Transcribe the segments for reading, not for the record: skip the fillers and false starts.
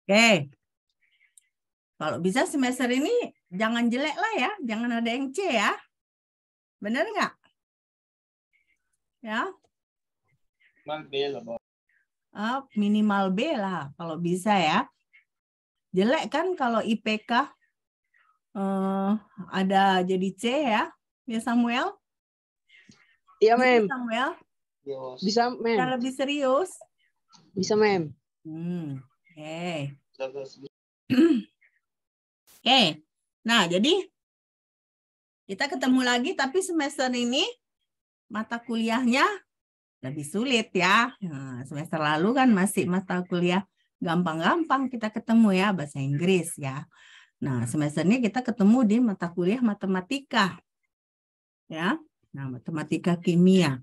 Oke. Kalau bisa semester ini jangan jelek lah ya. Jangan ada yang C ya. Bener nggak? Ya. Minimal B lah kalau bisa ya. Jelek kan kalau IPK ada jadi C ya. Ya Samuel? Iya, Bisa, Mem. Samuel? Bisa, Mem. Bisa lebih serius? Bisa, Mem. Oke. Oke. Nah, jadi kita ketemu lagi tapi semester ini mata kuliahnya lebih sulit ya. Nah, semester lalu kan masih mata kuliah gampang-gampang kita ketemu ya, bahasa Inggris ya. Nah, semester ini kita ketemu di mata kuliah matematika. Ya. Nah, matematika kimia.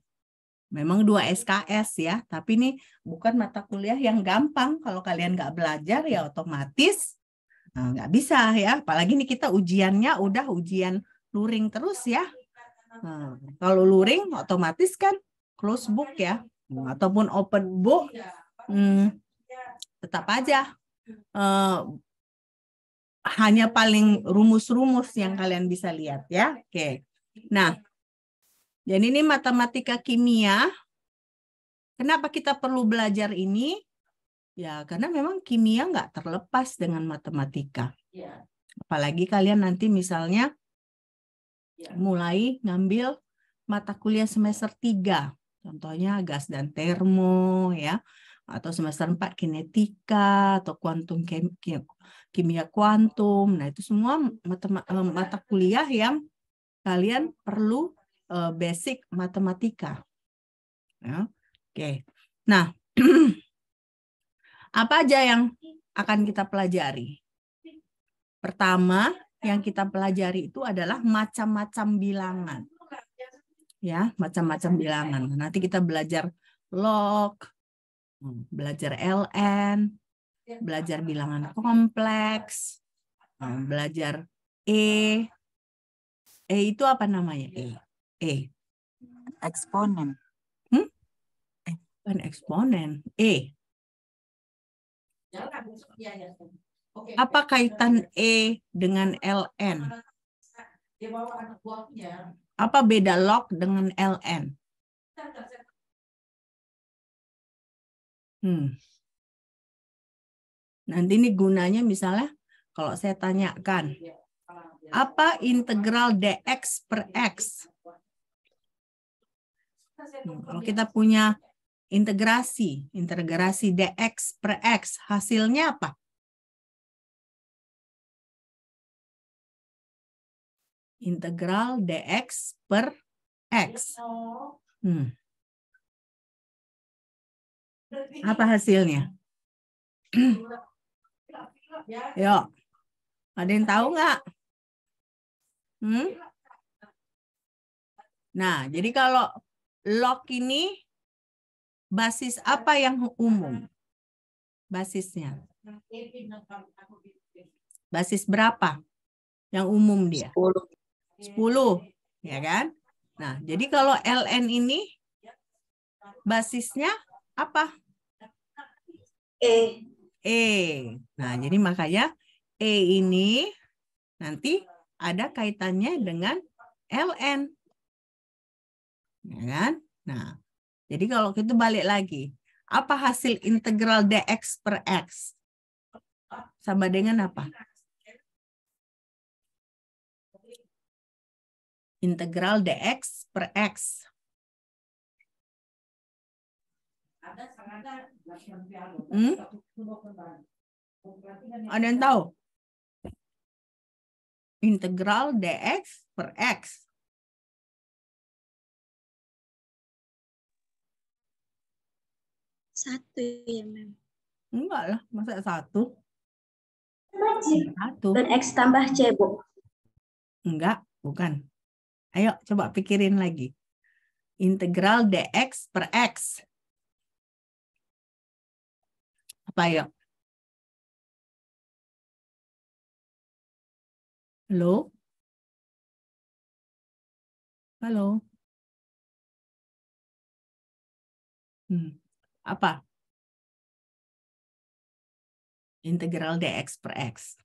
Memang 2 SKS ya, tapi ini bukan mata kuliah yang gampang. Kalau kalian nggak belajar ya otomatis nggak bisa ya. Apalagi nih kita ujiannya udah ujian luring terus ya. Nah, kalau luring otomatis kan close book ya, ataupun open book, tetap aja hanya paling rumus-rumus yang kalian bisa lihat ya. Oke. Nah, jadi ini matematika kimia. Kenapa kita perlu belajar ini? Ya, karena memang kimia nggak terlepas dengan matematika. Apalagi kalian nanti misalnya mulai ngambil mata kuliah semester 3. Contohnya gas dan termo ya. Atau semester 4 kinetika atau kuantum kimia kuantum. Nah, itu semua mata kuliah yang kalian perlu basic matematika. Ya. Oke. Nah, apa aja yang akan kita pelajari? Pertama, yang kita pelajari itu adalah macam-macam bilangan. Ya, macam-macam bilangan. Nanti kita belajar log, belajar ln, belajar bilangan kompleks, belajar E. E itu apa namanya? E. Eksponen. Bukan eksponen. E. Apa kaitan E dengan ln? Apa beda log dengan ln? Nanti ini gunanya misalnya kalau saya tanyakan, apa integral dx per x? Kalau kita punya integrasi dx per x, hasilnya apa? Integral dx per x. Apa hasilnya? Yuk, ada yang tahu nggak? Nah, jadi kalau log ini basis apa yang umum? Basisnya. Basis berapa yang umum dia? 10, ya kan? Nah, jadi kalau ln ini basisnya apa? E. Nah, jadi makanya E ini nanti ada kaitannya dengan ln. Ya kan? Nah, jadi kalau kita balik lagi, apa hasil integral dx per x? Sama dengan apa? Integral dx per x. Ada yang tahu? Integral dx per x. Satu ya, Mem. Enggak lah, masa satu? Dan X tambah C, Bu. Enggak, bukan. Ayo coba pikirin lagi. Integral dx per x. Apa ya? Halo? Halo? Apa? integral dx per x.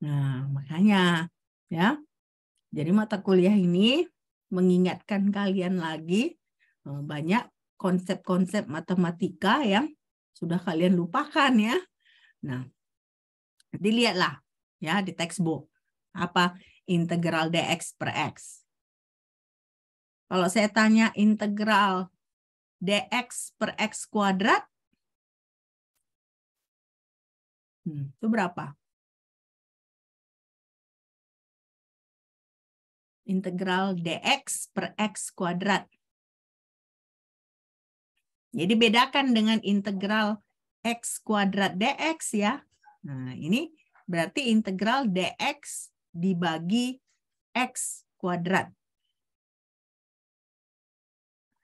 Nah, makanya ya. Jadi mata kuliah ini mengingatkan kalian lagi banyak konsep-konsep matematika yang sudah kalian lupakan ya. Nah, dilihatlah ya di textbook apa integral dx per x. Kalau saya tanya integral dx per x kuadrat, itu berapa? Integral dx per x kuadrat. Jadi bedakan dengan integral x kuadrat dx ya. Nah, ini berarti integral dx dibagi x kuadrat.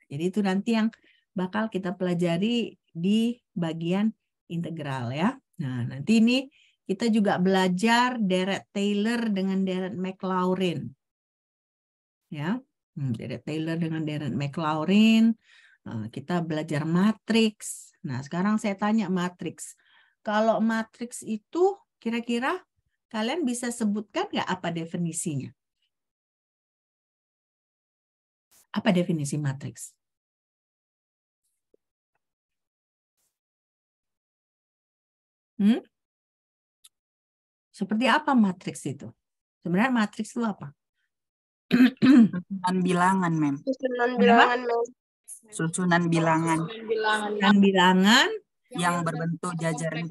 Jadi itu nanti yang bakal kita pelajari di bagian integral ya. Nah, nanti ini kita juga belajar deret Taylor dengan deret Maclaurin. Ya, deret Taylor dengan deret Maclaurin. Kita belajar matriks. Nah, sekarang saya tanya matriks. Kalau matriks itu kira-kira kalian bisa sebutkan nggak apa definisinya? Apa definisi matriks? Seperti apa matriks itu? Sebenarnya matriks itu apa? Susunan bilangan, Mem. Susunan bilangan, Mem. Susunan bilangan Dan bilangan yang berbentuk jajaran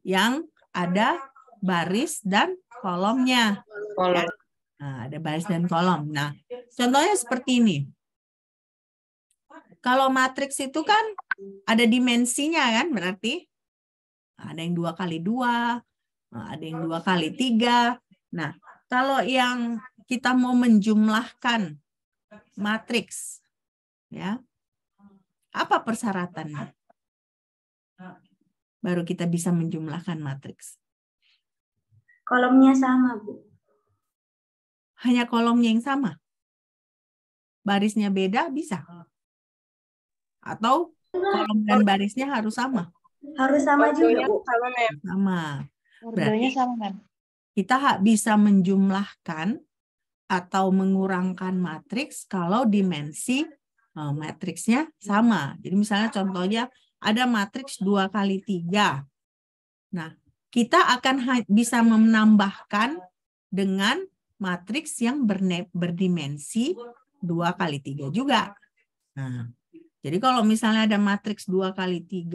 yang ada baris dan kolomnya. Kolom. Nah, ada baris dan kolom. Nah, contohnya seperti ini. Kalau matriks itu kan ada dimensinya kan, berarti ada yang 2x2, ada yang 2x3. Nah, kalau yang kita mau menjumlahkan matriks, ya, apa persyaratannya? Baru kita bisa menjumlahkan matriks. Kolomnya sama, Bu. Hanya kolomnya yang sama? Barisnya beda bisa? Atau kolom dan barisnya harus sama? Harus sama juga, Bu. Sama, Mem. Sama. Ordernya Berarti sama, Mem. kita bisa menjumlahkan atau mengurangkan matriks kalau dimensi matriksnya sama. Jadi misalnya contohnya ada matriks 2x3. Nah, kita akan bisa menambahkan dengan matriks yang berdimensi 2x3 juga. Nah, jadi kalau misalnya ada matriks 2x3,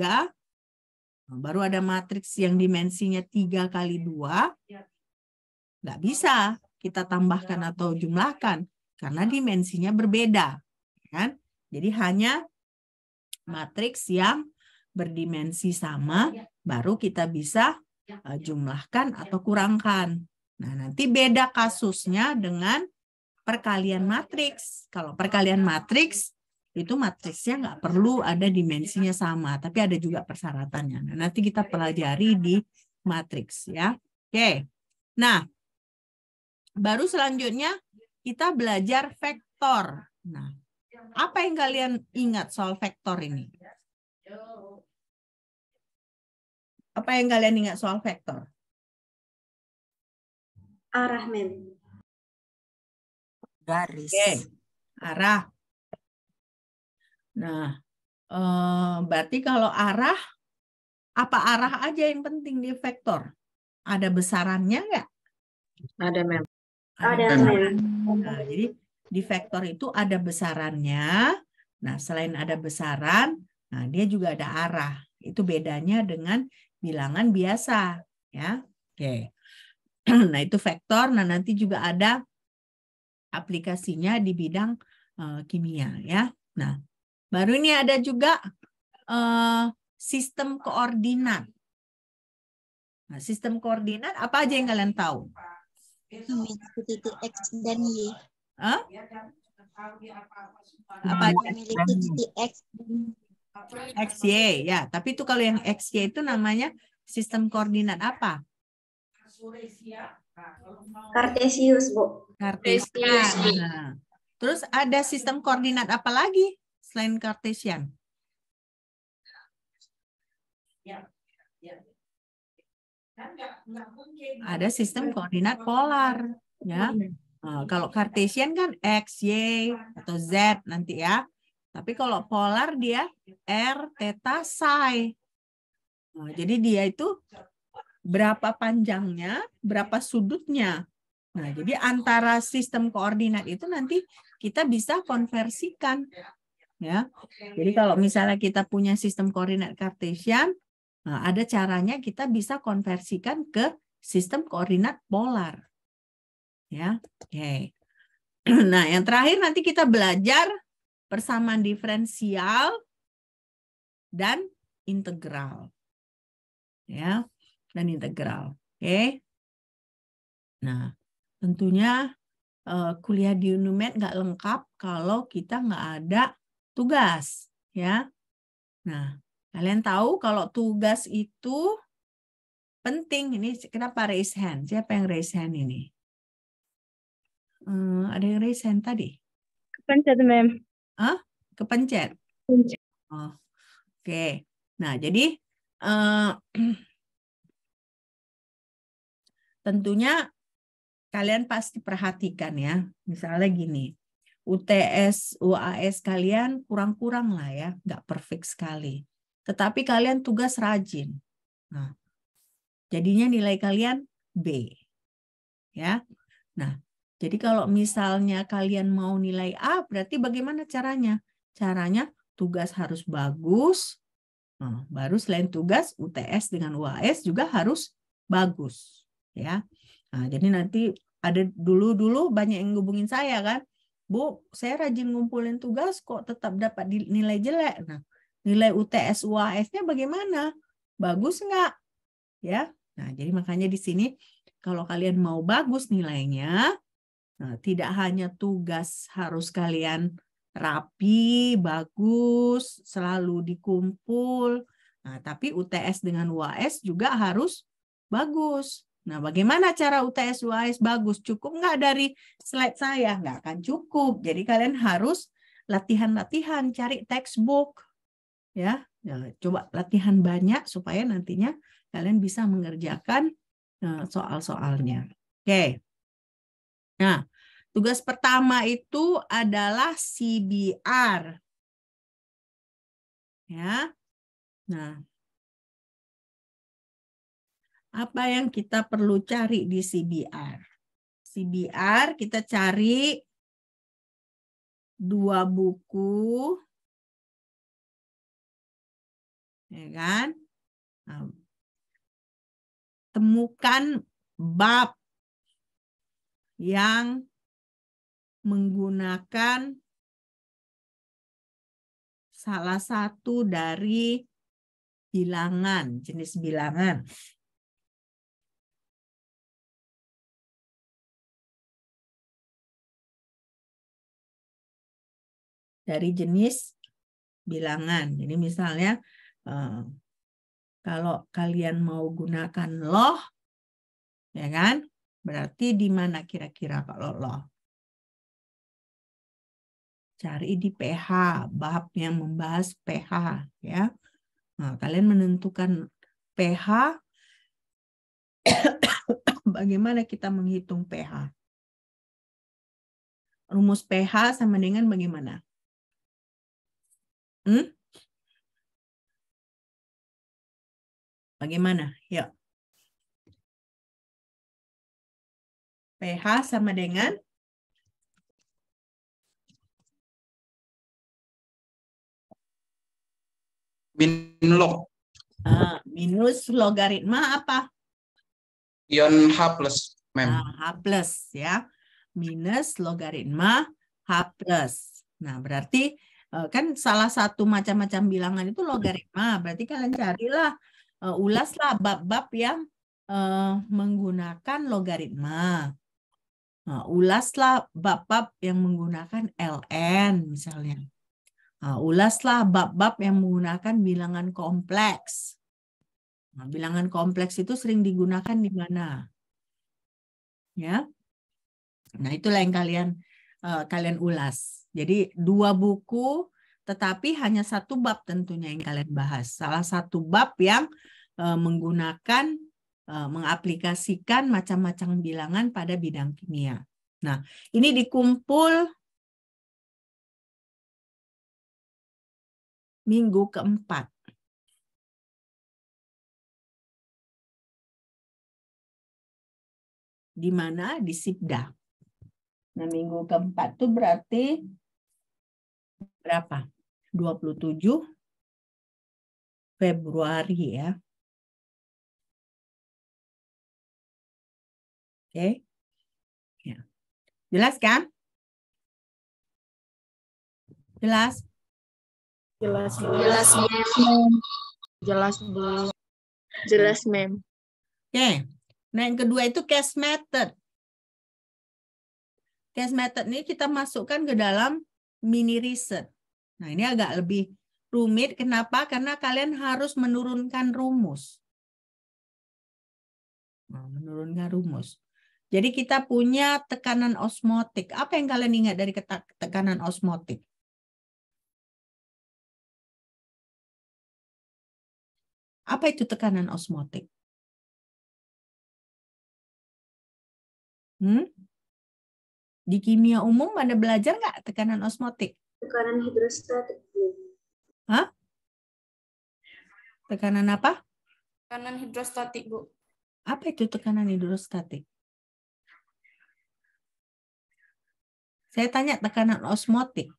baru ada matriks yang dimensinya 3x2, nggak bisa kita tambahkan atau jumlahkan karena dimensinya berbeda, kan? Jadi hanya matriks yang berdimensi sama baru kita bisa jumlahkan atau kurangkan. Nah, nanti beda kasusnya dengan perkalian matriks. Kalau perkalian matriks itu matriksnya nggak perlu ada dimensinya sama, tapi ada juga persyaratannya. Nah, nanti kita pelajari di matriks ya. Oke. Nah, baru selanjutnya kita belajar vektor. Nah, apa yang kalian ingat soal vektor ini? Apa yang kalian ingat soal vektor? Arah, Mem. garis. Oke, arah. Nah, berarti kalau arah, apa arah aja yang penting di vektor? Ada besarannya nggak? Ada, Mem. Ada, besaran. Mem. Nah, jadi di vektor itu ada besarannya. Nah, selain ada besaran, nah dia juga ada arah. Itu bedanya dengan bilangan biasa, ya. Oke. Nah, itu vektor. Nah, nanti juga ada aplikasinya di bidang kimia, ya. Nah, baru ini ada juga sistem koordinat. Nah, sistem koordinat apa aja yang kalian tahu? Memiliki titik X dan Y. Hah? Apa aja? Memiliki titik X dan XY, ya. Tapi itu kalau yang XY itu namanya sistem koordinat apa? Kartesius, Bu. Kartesian. Nah, terus ada sistem koordinat apa lagi selain Kartesian? Ada sistem koordinat polar, ya. Nah, kalau Cartesian kan X, Y, atau Z nanti ya. Tapi kalau polar dia R, theta, psi. Nah, jadi dia itu berapa panjangnya, berapa sudutnya. Nah, jadi antara sistem koordinat itu nanti kita bisa konversikan. Ya, jadi kalau misalnya kita punya sistem koordinat Cartesian, nah ada caranya kita bisa konversikan ke sistem koordinat polar. Ya, oke. Nah, yang terakhir nanti kita belajar persamaan diferensial dan integral. Ya, dan integral. Oke. Nah, tentunya kuliah di UNUMED nggak lengkap kalau kita nggak ada tugas, ya. Nah, kalian tahu kalau tugas itu penting. Ini kenapa raise hand? Siapa yang raise hand ini? Ada yang raise hand tadi? Kepencet, Mem. Hah? Kepencet? Oh, oke. Nah, jadi tentunya kalian pasti perhatikan ya. Misalnya gini. UTS, UAS kalian kurang-kurang lah ya, nggak perfect sekali. Tetapi kalian tugas rajin. Nah, jadinya nilai kalian B. Ya. Nah, jadi kalau misalnya kalian mau nilai A, berarti bagaimana caranya? Caranya tugas harus bagus. Nah, baru selain tugas, UTS dengan UAS juga harus bagus. Ya. Nah, jadi nanti ada dulu banyak yang ngubungin saya kan. Bu, saya rajin ngumpulin tugas kok tetap dapat nilai jelek. Nah, nilai UTS UAS-nya bagaimana? Bagus nggak? Ya. Nah, jadi makanya di sini kalau kalian mau bagus nilainya, nah, tidak hanya tugas harus kalian rapi, bagus, selalu dikumpul. Nah, tapi UTS dengan UAS juga harus bagus. Nah, bagaimana cara UTS UAS bagus? Cukup nggak dari slide saya? Nggak akan cukup. Jadi kalian harus latihan-latihan, cari textbook. Ya, coba latihan banyak supaya nantinya kalian bisa mengerjakan soal-soalnya. Oke. Nah, tugas pertama itu adalah CBR. Ya. Nah, apa yang kita perlu cari di CBR? CBR kita cari 2 buku, ya kan? Nah, temukan bab yang menggunakan salah satu dari bilangan, jenis bilangan. Dari jenis bilangan. Jadi misalnya kalau kalian mau gunakan loh, ya kan? Berarti di mana kira-kira kalau loh? Cari di pH, bab yang membahas pH, ya. Nah, kalian menentukan pH. Bagaimana kita menghitung pH? Rumus pH sama dengan bagaimana? Bagaimana? Ya. pH sama dengan Binlog. Minus logaritma apa? Ion H plus, Mem. H plus ya. Minus logaritma H plus. Nah, berarti kan salah satu macam-macam bilangan itu logaritma. Berarti kalian carilah, ulaslah bab-bab yang menggunakan logaritma. Nah, ulaslah bab-bab yang menggunakan ln misalnya. Nah, ulaslah bab-bab yang menggunakan bilangan kompleks. Nah, bilangan kompleks itu sering digunakan di mana? Ya. Nah, itulah yang kalian ulas. Jadi 2 buku, tetapi hanya satu bab tentunya yang kalian bahas. Salah satu bab yang menggunakan, mengaplikasikan macam-macam bilangan pada bidang kimia. Nah, ini dikumpul minggu keempat. Di mana? Di Sibda. Nah, minggu keempat itu berarti berapa? 27 Februari ya. Oke. Ya. Jelas kan? Jelas? Jelas, Jelas, jelas, Bu. Jelas, Mem. Oke. Nah, yang kedua itu case method. Case method ini kita masukkan ke dalam mini research. Nah, ini agak lebih rumit. Kenapa? Karena kalian harus menurunkan rumus. Nah, menurunkan rumus. Jadi kita punya tekanan osmotik. Apa yang kalian ingat dari tekanan osmotik? Apa itu tekanan osmotik? Di kimia umum ada belajar nggak tekanan osmotik? Tekanan hidrostatik. Hah? Tekanan apa? Tekanan hidrostatik, Bu. Apa itu tekanan hidrostatik? Saya tanya tekanan osmotik.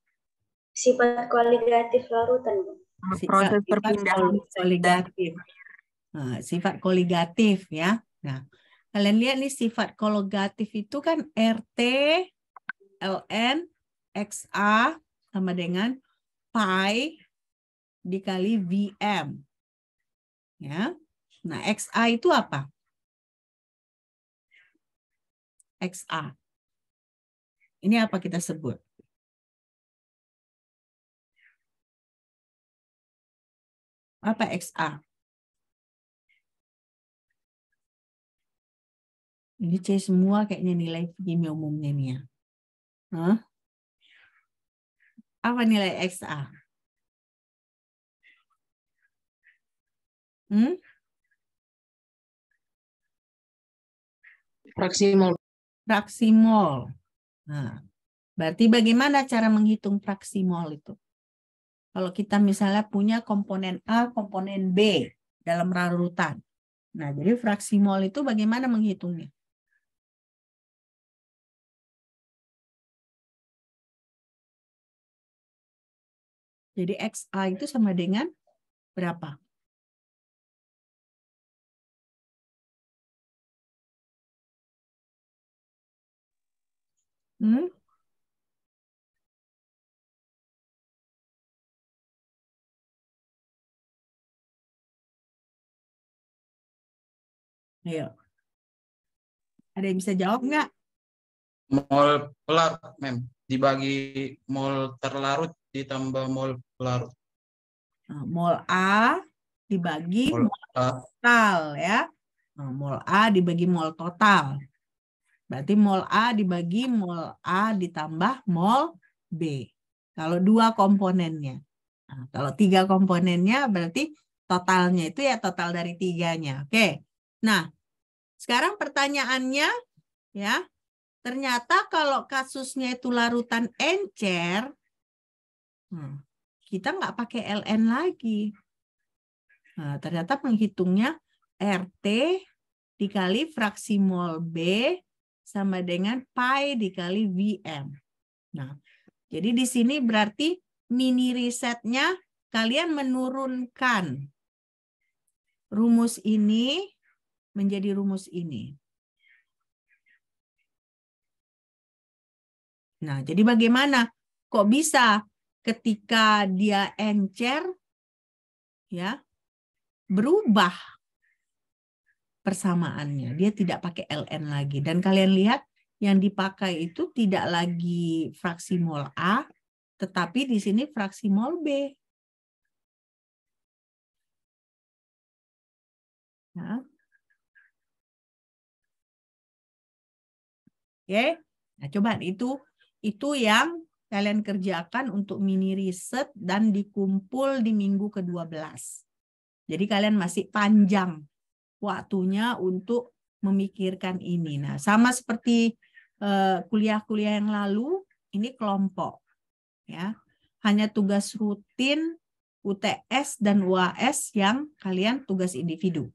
Sifat koligatif larutan, Bu. Proses perpindahan koligatif. Nah, sifat koligatif ya. Nah, kalian lihat nih sifat koligatif itu kan RT, ln, XA sama dengan pi dikali Vm. Ya. Nah, XA itu apa? XA. Ini apa kita sebut? Apa XA? Ini C semua kayaknya nilai kimia umumnya nih ya. Hah? Apa nilai XA? Fraksi mol. Fraksi mol. Nah, berarti bagaimana cara menghitung fraksi mol itu? Kalau kita misalnya punya komponen A, komponen B dalam larutan. Nah, jadi fraksi mol itu bagaimana menghitungnya? Jadi XA itu sama dengan berapa? Ayo. Ada yang bisa jawab nggak? Mol pelarut, Mem. Dibagi mol terlarut ditambah mol pelarut. Nah, mol A dibagi Mol mol A. total ya. Nah, mol A dibagi mol total. Berarti mol A dibagi mol A ditambah mol B. Kalau dua komponennya. Nah, kalau tiga komponennya berarti totalnya itu ya total dari tiganya. Oke. Nah, sekarang pertanyaannya ya. Ternyata kalau kasusnya itu larutan encer, kita nggak pakai LN lagi. Nah, ternyata menghitungnya RT dikali fraksi mol B sama dengan pi dikali Vm. Nah, jadi di sini berarti mini risetnya kalian menurunkan rumus ini menjadi rumus ini. Nah, jadi bagaimana? Kok bisa ketika dia encer, ya, berubah persamaannya. Dia tidak pakai LN lagi. Dan kalian lihat yang dipakai itu tidak lagi fraksi mol A, tetapi di sini fraksi mol B. Nah. Oke. Nah, coba itu yang kalian kerjakan untuk mini riset dan dikumpul di minggu ke-12. Jadi kalian masih panjang waktunya untuk memikirkan ini. Nah, sama seperti kuliah-kuliah yang lalu, ini kelompok. Ya. Hanya tugas rutin UTS dan UAS yang kalian tugas individu.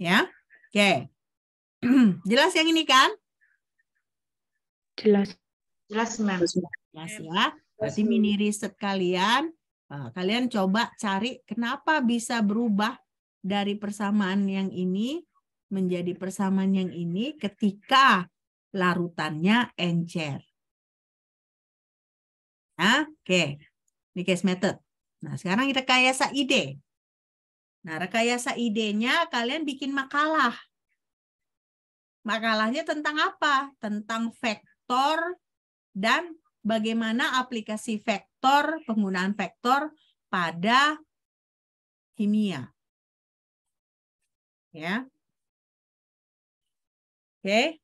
Ya. Oke. Jelas yang ini kan? Jelas. Jelas, Mem. Jelas ya. Berarti mini riset kalian, kalian coba cari kenapa bisa berubah dari persamaan yang ini menjadi persamaan yang ini ketika larutannya encer. Nah, oke. Ini case method. Nah, sekarang rekayasa ide. Nah, rekayasa idenya kalian bikin makalah. Makalahnya tentang apa? Tentang vektor dan bagaimana aplikasi vektor, penggunaan vektor pada kimia. Ya. Oke.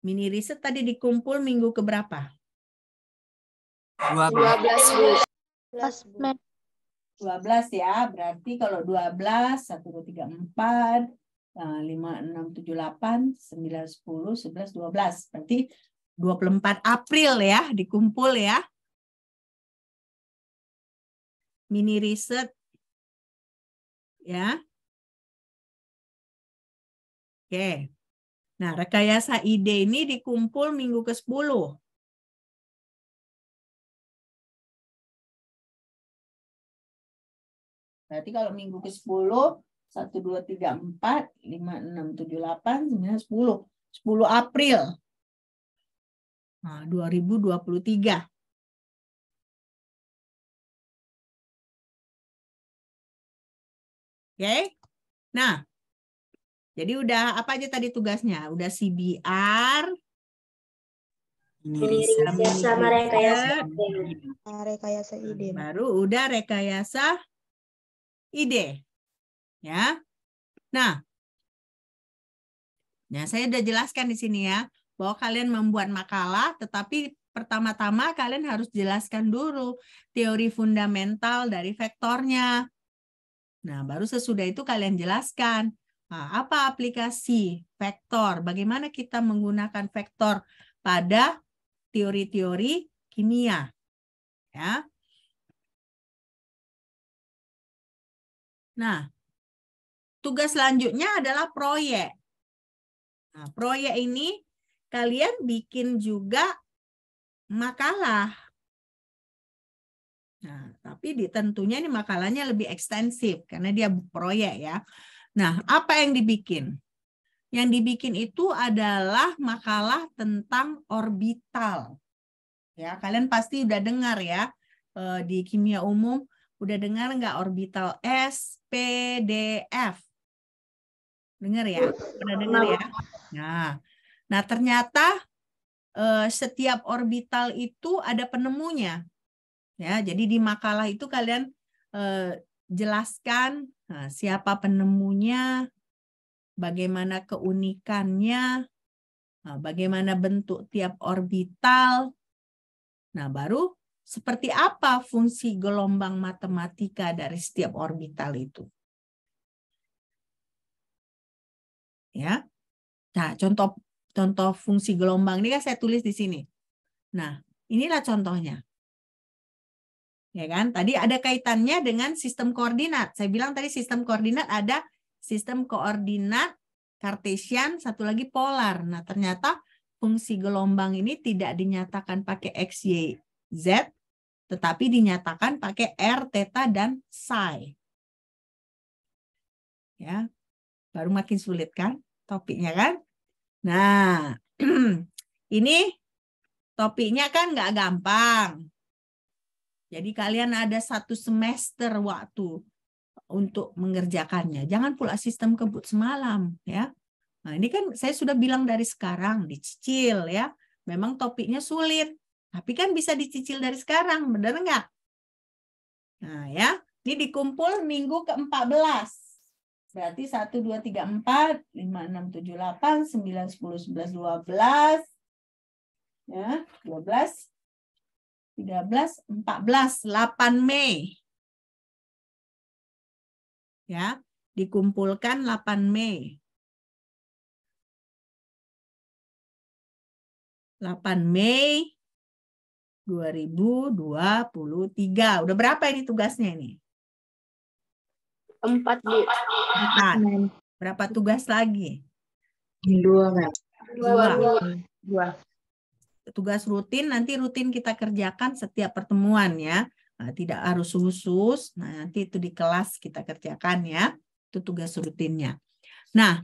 Mini riset tadi dikumpul minggu keberapa? 12, Bu. 12 ya. Berarti kalau 12, 1, 2, 3, 4, 5, 6, 7, 8, 9, 10, 11, 12. Berarti 24 April ya dikumpul ya. Mini riset. Ya. Oke. Nah, rekayasa ide ini dikumpul minggu ke-10. Berarti kalau minggu ke-10, 1, 2, 3, 4, 5, 6, 7, 8, 9, 10. 10 April. Nah, 2023. Oke. Nah, jadi udah apa aja tadi tugasnya? Udah CBR, Mini riset sama rekayasa ide. Rekayasa ide. baru udah rekayasa ide. Ya. Nah, saya udah jelaskan di sini ya, bahwa kalian membuat makalah, tetapi pertama-tama kalian harus jelaskan dulu teori fundamental dari vektornya. Nah, baru sesudah itu kalian jelaskan apa aplikasi vektor, bagaimana kita menggunakan vektor pada teori-teori kimia. Ya. Nah, tugas selanjutnya adalah proyek. Nah, proyek ini kalian bikin juga makalah. Nah, tapi tentunya ini makalahnya lebih ekstensif karena dia proyek ya. Nah, apa yang dibikin? Yang dibikin itu adalah makalah tentang orbital. Ya, kalian pasti udah dengar ya di kimia umum, udah dengar nggak orbital S, P, D, F? Dengar ya? Pernah dengar ya? Nah, ternyata setiap orbital itu ada penemunya. Ya, jadi di makalah itu kalian jelaskan siapa penemunya, bagaimana keunikannya, bagaimana bentuk tiap orbital. Nah, baru seperti apa fungsi gelombang matematika dari setiap orbital itu. Ya. Nah, contoh fungsi gelombang ini kan saya tulis di sini. Nah, inilah contohnya. Ya kan? Tadi ada kaitannya dengan sistem koordinat. Saya bilang tadi sistem koordinat ada sistem koordinat Kartesian, satu lagi polar. Nah, ternyata fungsi gelombang ini tidak dinyatakan pakai X, Y, Z, tetapi dinyatakan pakai R, theta, dan psi. Ya, baru makin sulit kan topiknya kan? Nah, ini topiknya kan nggak gampang. Jadi kalian ada 1 semester waktu untuk mengerjakannya. Jangan pula sistem kebut semalam ya. Nah, ini kan saya sudah bilang dari sekarang dicicil ya. Memang topiknya sulit, tapi kan bisa dicicil dari sekarang, benar nggak? Nah ya, ini dikumpul minggu ke-14. Berarti 1, 2, 3, 4, 5, 6, 7, 8, 9, 10, 11, 12, Ya, 12, 13, 14, 8 Mei. Ya, dikumpulkan 8 Mei. 8 Mei 2023. Udah berapa ini tugasnya ini? 4, Bu. 4. Berapa tugas lagi? 2, Mem. 2. Tugas rutin, nanti rutin kita kerjakan setiap pertemuan ya. Nah, tidak harus khusus. Nah, nanti itu di kelas kita kerjakan ya. Itu tugas rutinnya. Nah,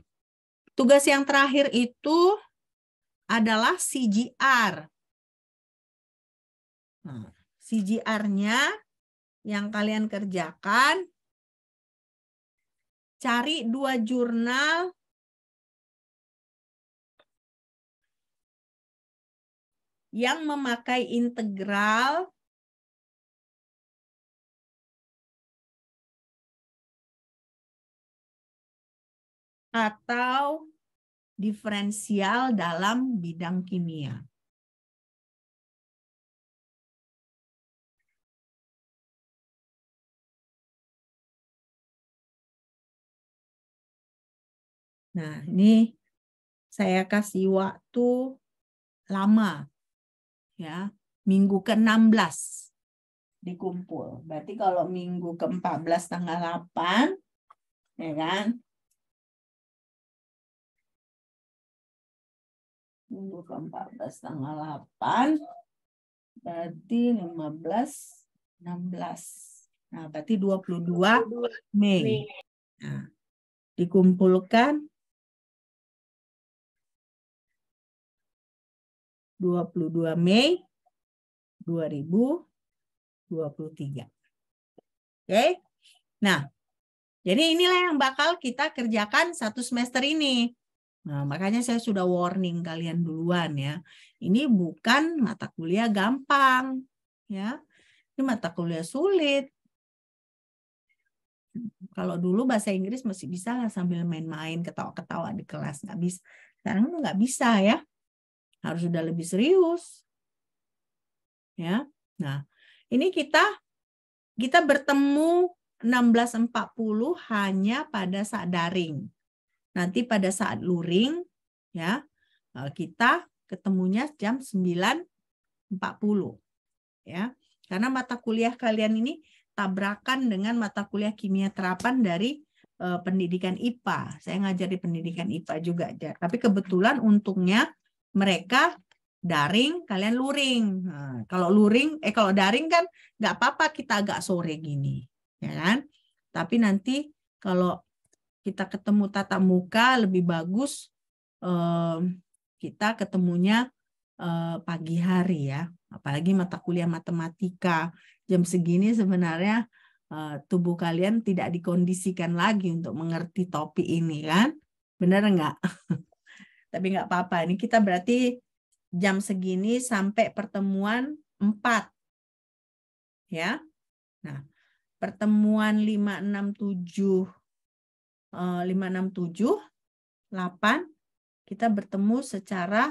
tugas yang terakhir itu adalah CGR. Nah, CGR-nya yang kalian kerjakan, cari 2 jurnal yang memakai integral atau diferensial dalam bidang kimia. Nah, ini saya kasih waktu lama. Ya, minggu ke-16 dikumpul. Berarti kalau minggu ke-14 tanggal 8, ya kan? Minggu ke-14 tanggal 8, berarti 15, 16. Nah, berarti 22 Mei. Nah, dikumpulkan 22 Mei 2023. Oke. Nah, jadi inilah yang bakal kita kerjakan 1 semester ini. Nah, makanya saya sudah warning kalian duluan ya. Ini bukan mata kuliah gampang, ya. Ini mata kuliah sulit. Kalau dulu bahasa Inggris masih bisa lah sambil main-main, ketawa-ketawa di kelas, nggak bisa. Sekarang nggak bisa ya. Harus sudah lebih serius. Ya. Nah, ini kita bertemu 16.40 hanya pada saat daring. Nanti pada saat luring ya, kita ketemunya jam 9.40 ya. Karena mata kuliah kalian ini tabrakan dengan mata kuliah kimia terapan dari pendidikan IPA. Saya ngajar di pendidikan IPA juga, tapi kebetulan untungnya mereka daring, kalian luring. Nah, kalau daring kan nggak apa-apa kita agak sore gini, ya kan? Tapi nanti kalau kita ketemu tatap muka lebih bagus kita ketemunya pagi hari ya. Apalagi mata kuliah matematika jam segini sebenarnya tubuh kalian tidak dikondisikan lagi untuk mengerti topik ini kan? Benar nggak? Tapi nggak apa-apa. Ini kita berarti jam segini sampai pertemuan 4. Ya. Nah, pertemuan 567 8 kita bertemu secara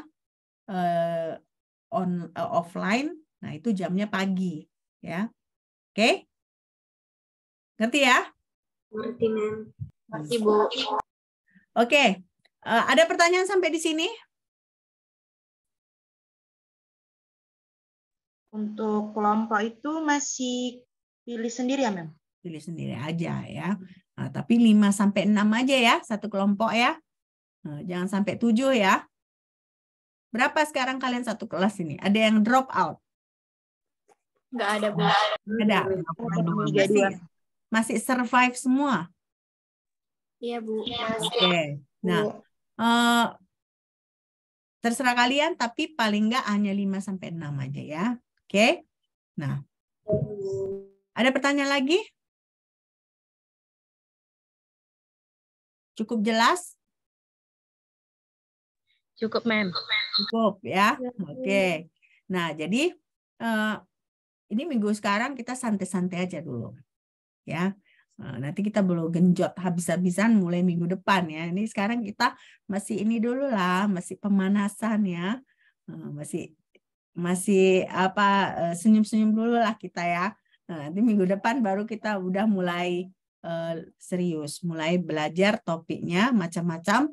offline. Nah, itu jamnya pagi, ya. Oke? Ngerti ya? Ngerti, Mem. Ngerti, Bu. Oke. Ada pertanyaan sampai di sini? Untuk kelompok itu masih pilih sendiri ya, Mem? Pilih sendiri aja ya. Nah, tapi 5 sampai 6 aja ya, satu kelompok ya. Nah, jangan sampai 7 ya. Berapa sekarang kalian satu kelas ini? Ada yang drop out? Nggak ada, Bu. Ada. Masih survive semua? Iya, Bu. Oke. Nah, terserah kalian, tapi paling nggak hanya 5 sampai 6 aja ya. Oke. Nah, ada pertanyaan lagi? Cukup jelas? Cukup, Mem. Cukup ya. Oke. Nah, jadi ini minggu sekarang kita santai-santai aja dulu. Ya. Nanti kita belum genjot habis-habisan mulai minggu depan ya. Ini sekarang kita masih ini dulu lah, masih pemanasan ya. Masih masih senyum-senyum dulu lah kita ya. Nah, nanti minggu depan baru kita udah mulai serius, mulai belajar topiknya macam-macam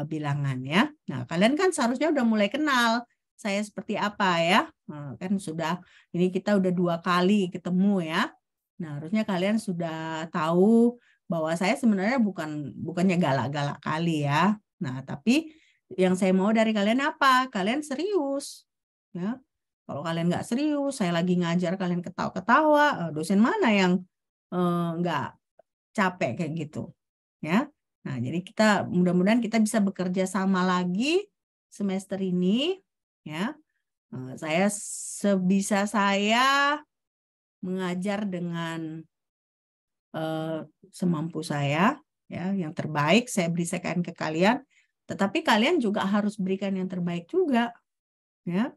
bilangan ya. Nah, kalian kan seharusnya udah mulai kenal saya seperti apa ya. Nah, kan sudah, ini kita udah 2 kali ketemu ya. Nah, harusnya kalian sudah tahu bahwa saya sebenarnya bukannya galak-galak kali ya. Nah, tapi yang saya mau dari kalian apa? Kalian serius. Ya. Kalau kalian nggak serius, saya lagi ngajar kalian ketawa-ketawa, dosen mana yang nggak capek kayak gitu, ya. Nah, jadi kita mudah-mudahan kita bisa bekerja sama lagi semester ini, ya. Saya sebisa saya mengajar dengan semampu saya, ya, yang terbaik saya berikan ke kalian. Tetapi kalian juga harus berikan yang terbaik juga, ya.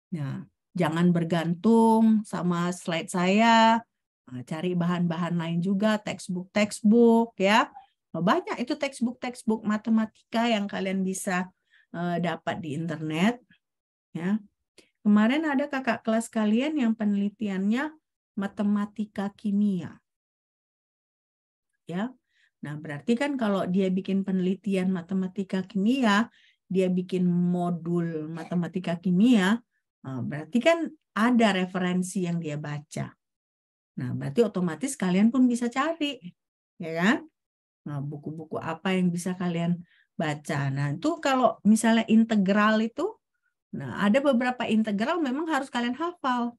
Nah, jangan bergantung sama slide saya. Cari bahan-bahan lain juga, textbook ya. Banyak itu textbook matematika yang kalian bisa dapat di internet. Ya. Kemarin ada kakak kelas kalian yang penelitiannya matematika kimia. Ya. Nah, berarti kan kalau dia bikin penelitian matematika kimia, dia bikin modul matematika kimia, berarti kan ada referensi yang dia baca. Nah, berarti otomatis kalian pun bisa cari, ya kan? Nah, buku-buku apa yang bisa kalian baca. Nah, itu kalau misalnya integral itu, nah ada beberapa integral memang harus kalian hafal.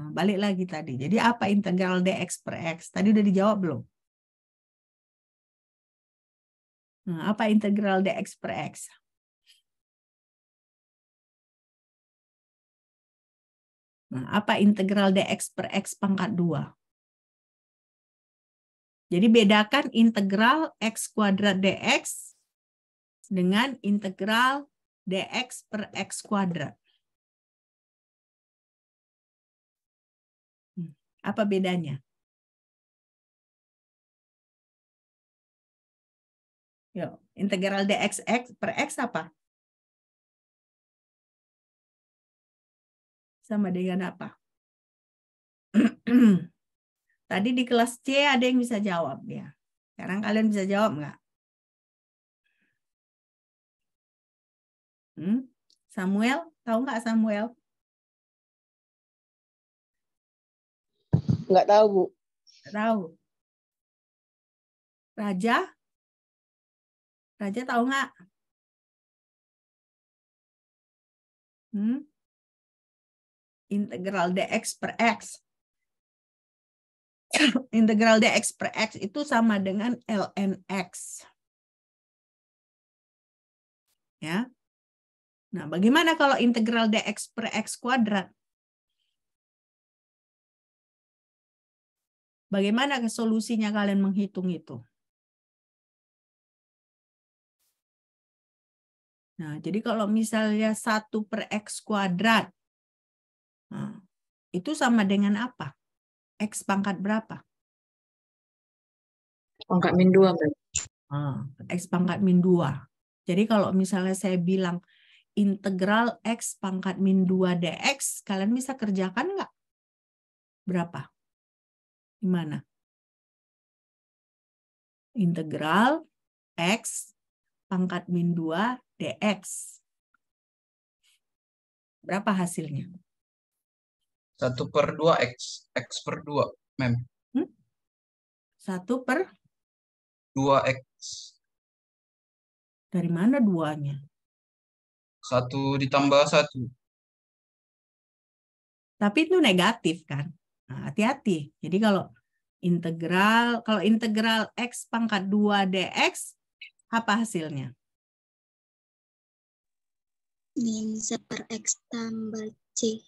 Nah, balik lagi tadi. Jadi apa integral dx per x? Tadi udah dijawab belum? Nah, apa integral dx per x? Nah, apa integral dx per x pangkat 2? Jadi bedakan integral x kuadrat dx dengan integral dx per x kuadrat. Apa bedanya? Yuk, integral dx per x apa? Sama dengan apa? Tadi di kelas C ada yang bisa jawab ya. Sekarang kalian bisa jawab nggak? Samuel, tahu nggak Samuel? Nggak tahu, Bu. Nggak tahu. Raja? Raja tahu nggak? Integral dx per x. Integral dx per x itu sama dengan ln x. Ya. Nah, bagaimana kalau integral dx per x kuadrat? Bagaimana solusinya kalian menghitung itu? Nah, jadi kalau misalnya 1 per x kuadrat, nah, itu sama dengan apa? X pangkat berapa? Pangkat min 2. X pangkat min 2. Jadi kalau misalnya saya bilang integral X pangkat min 2 dx, kalian bisa kerjakan nggak? Berapa? Gimana? Integral X pangkat min 2 dx. Berapa hasilnya? 1/2 X. X per 2, Mem. 1 per 2X. Dari mana 2-nya? 1 ditambah 1. Tapi itu negatif kan? Nah, hati-hati. Jadi kalau integral X pangkat 2 dx, apa hasilnya? Min 1 per X tambah C.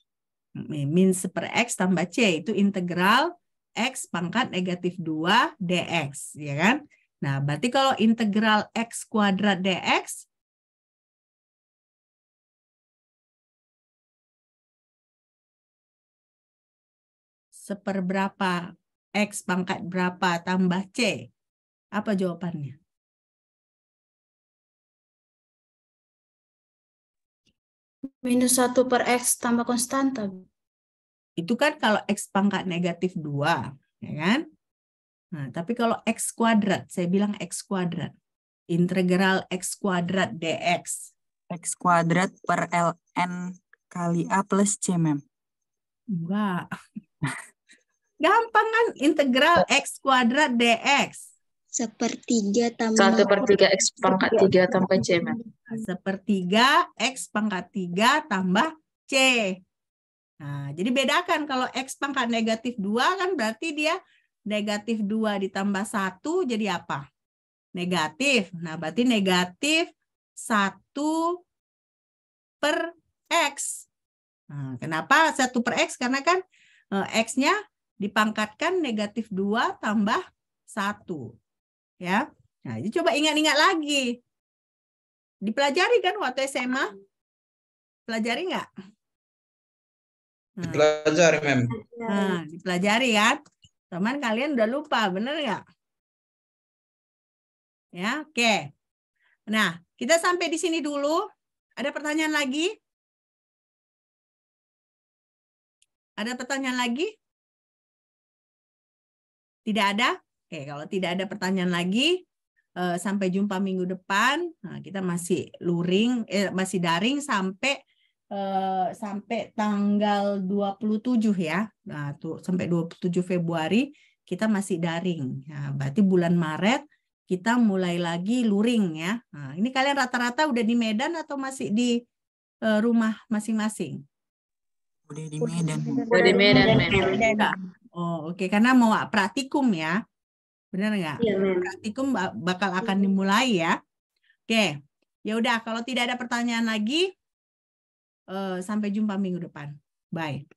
Min 1 per X tambah C. Itu integral X pangkat negatif 2 dx. Ya kan? Nah, berarti kalau integral X kuadrat dx, seperberapa X pangkat berapa tambah C? Apa jawabannya? -1 per X tambah konstanta. Itu kan kalau X pangkat negatif 2. Ya kan? Nah, tapi kalau X kuadrat, saya bilang X kuadrat. Integral X kuadrat dx. X kuadrat per ln kali A plus C, Mem. Enggak. Gampang kan, integral X kuadrat dx. 1/3 tambah 1/3 X pangkat 3 tambah C, Mem. 1/3 X pangkat 3 tambah C. Nah, jadi bedakan kalau X pangkat negatif 2 kan berarti dia negatif 2 ditambah 1 jadi apa? Negatif. Nah, berarti negatif 1 per X. Nah, kenapa 1 per X? Karena kan X-nya dipangkatkan negatif 2 tambah 1. Ya. Nah, jadi coba ingat-ingat lagi. Dipelajari kan waktu SMA? Pelajari nggak? Dipelajari, Mem. Nah, dipelajari kan? Teman kalian udah lupa, bener nggak? Ya, oke. Nah, kita sampai di sini dulu. Ada pertanyaan lagi? Ada pertanyaan lagi? Tidak ada? Oke, kalau tidak ada pertanyaan lagi, sampai jumpa minggu depan. Nah, kita masih masih daring sampai tanggal 27 ya. Nah, tuh sampai 27 Februari kita masih daring. Nah, berarti bulan Maret kita mulai lagi luring ya. Nah, ini kalian rata-rata udah di Medan atau masih di rumah masing-masing? Udah di Medan. Udah di Medan, Mem. Oh, oke. Karena mau praktikum ya. Benar nggak? Iya, Mem. Praktikum bakal akan dimulai ya. Oke. Ya udah, kalau tidak ada pertanyaan lagi, sampai jumpa minggu depan. Bye.